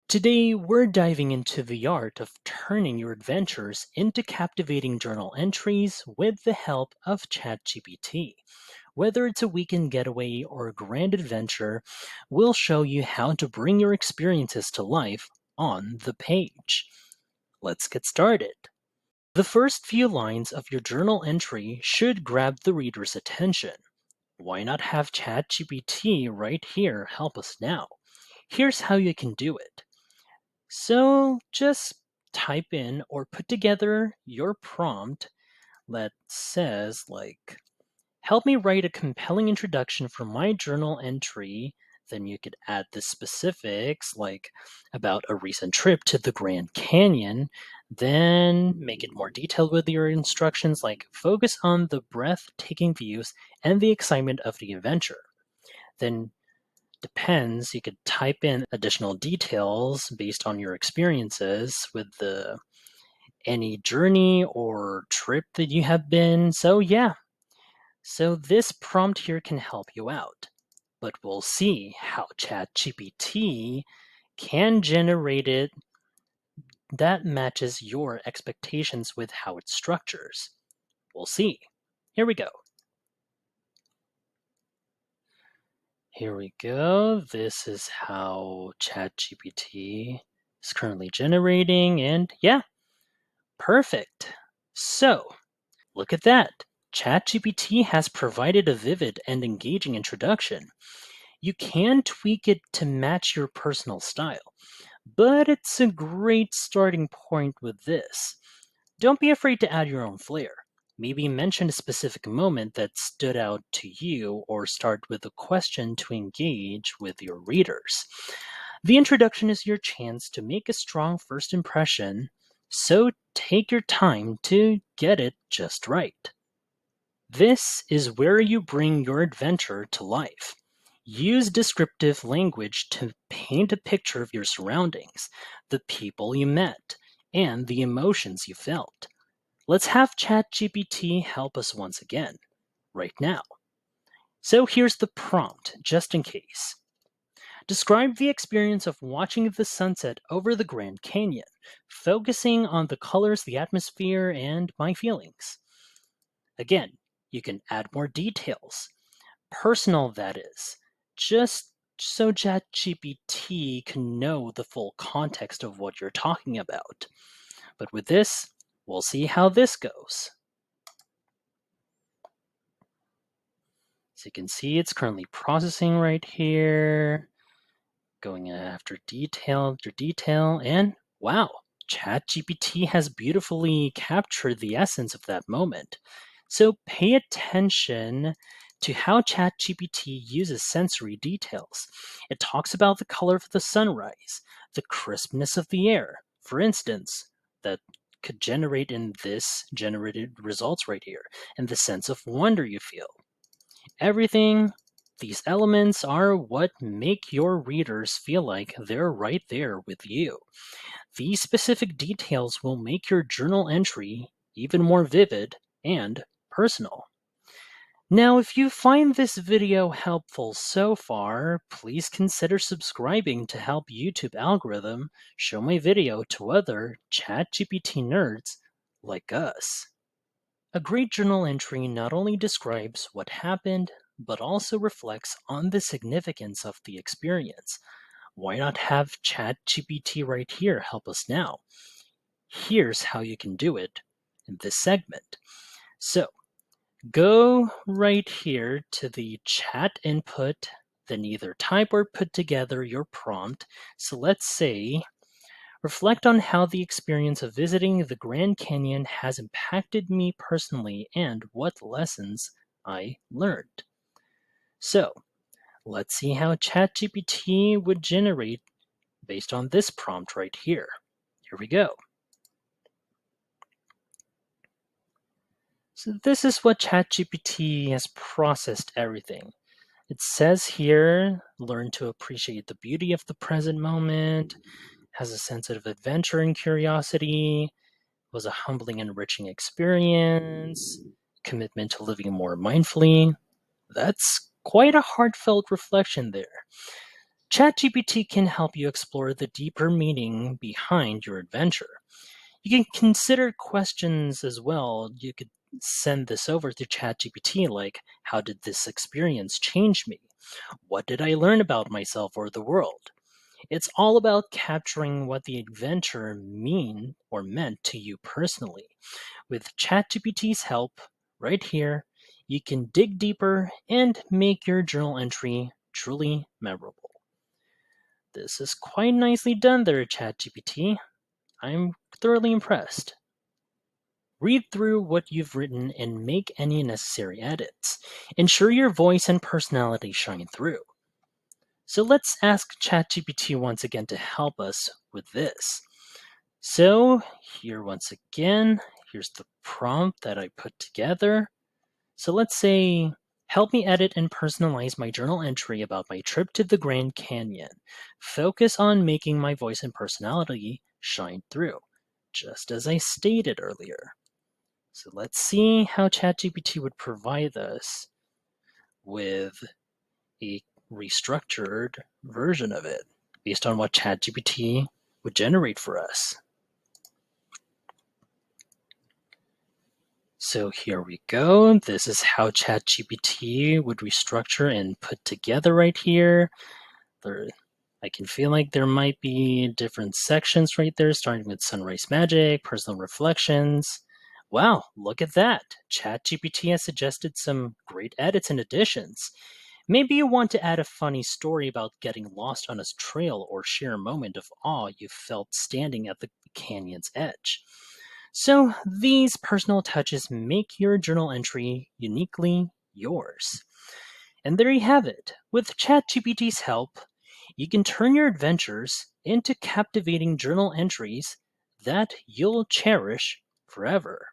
Today, we're diving into the art of turning your adventures into captivating journal entries with the help of ChatGPT. Whether it's a weekend getaway or a grand adventure, we'll show you how to bring your experiences to life on the page. Let's get started. The first few lines of your journal entry should grab the reader's attention. Why not have ChatGPT right here help us now? Here's how you can do it. So just type in or put together your prompt that says, help me write a compelling introduction for my journal entry. Then you could add the specifics, like about a recent trip to the Grand Canyon. Then make it more detailed with your instructions, like focus on the breathtaking views and the excitement of the adventure. Then depends, you could type in additional details based on your experiences with the any journey or trip that you have been. So this prompt here can help you out. But we'll see how ChatGPT can generate it that matches your expectations with how it structures. We'll see. Here we go. Here we go. This is how ChatGPT is currently generating, and yeah, perfect. So, look at that. ChatGPT has provided a vivid and engaging introduction. You can tweak it to match your personal style, but it's a great starting point with this. Don't be afraid to add your own flair. Maybe mention a specific moment that stood out to you or start with a question to engage with your readers. The introduction is your chance to make a strong first impression, so take your time to get it just right. This is where you bring your adventure to life. Use descriptive language to paint a picture of your surroundings, the people you met, and the emotions you felt. Let's have ChatGPT help us once again, right now. So here's the prompt, just in case. Describe the experience of watching the sunset over the Grand Canyon, focusing on the colors, the atmosphere, and my feelings. Again, you can add more details. Personal, that is. Just so ChatGPT can know the full context of what you're talking about. But with this, we'll see how this goes. So you can see it's currently processing right here, going after detail after detail, and wow, ChatGPT has beautifully captured the essence of that moment. So pay attention to how ChatGPT uses sensory details. It talks about the color of the sunrise, the crispness of the air, for instance, that could generate in this generated results right here, and the sense of wonder you feel. Everything, these elements are what make your readers feel like they're right there with you. These specific details will make your journal entry even more vivid and personal. Now, if you find this video helpful so far, please consider subscribing to help YouTube algorithm show my video to other ChatGPT nerds like us. A great journal entry not only describes what happened, but also reflects on the significance of the experience. Why not have ChatGPT right here help us now? Here's how you can do it in this segment. So, go right here to the chat input, then either type or put together your prompt. So let's say, reflect on how the experience of visiting the Grand Canyon has impacted me personally and what lessons I learned. So, let's see how ChatGPT would generate based on this prompt right here. Here we go. So this is what ChatGPT has processed everything. It says here, learn to appreciate the beauty of the present moment, has a sense of adventure and curiosity, was a humbling and enriching experience, commitment to living more mindfully. That's quite a heartfelt reflection there. ChatGPT can help you explore the deeper meaning behind your adventure. You can consider questions as well. You could send this over to ChatGPT, like, how did this experience change me? What did I learn about myself or the world? It's all about capturing what the adventure meant to you personally. With ChatGPT's help, right here, you can dig deeper and make your journal entry truly memorable. This is quite nicely done there, ChatGPT. I'm thoroughly impressed. Read through what you've written and make any necessary edits. Ensure your voice and personality shine through. So let's ask ChatGPT once again to help us with this. So here once again, here's the prompt that I put together. So let's say, help me edit and personalize my journal entry about my trip to the Grand Canyon. Focus on making my voice and personality shine through, just as I stated earlier. So let's see how ChatGPT would provide us with a restructured version of it based on what ChatGPT would generate for us. So here we go. This is how ChatGPT would restructure and put together right here. I can feel like there might be different sections right there, starting with Sunrise Magic, Personal Reflections. Wow, look at that. ChatGPT has suggested some great edits and additions. Maybe you want to add a funny story about getting lost on a trail or share a moment of awe you felt standing at the canyon's edge. So these personal touches make your journal entry uniquely yours. And there you have it. With ChatGPT's help, you can turn your adventures into captivating journal entries that you'll cherish forever.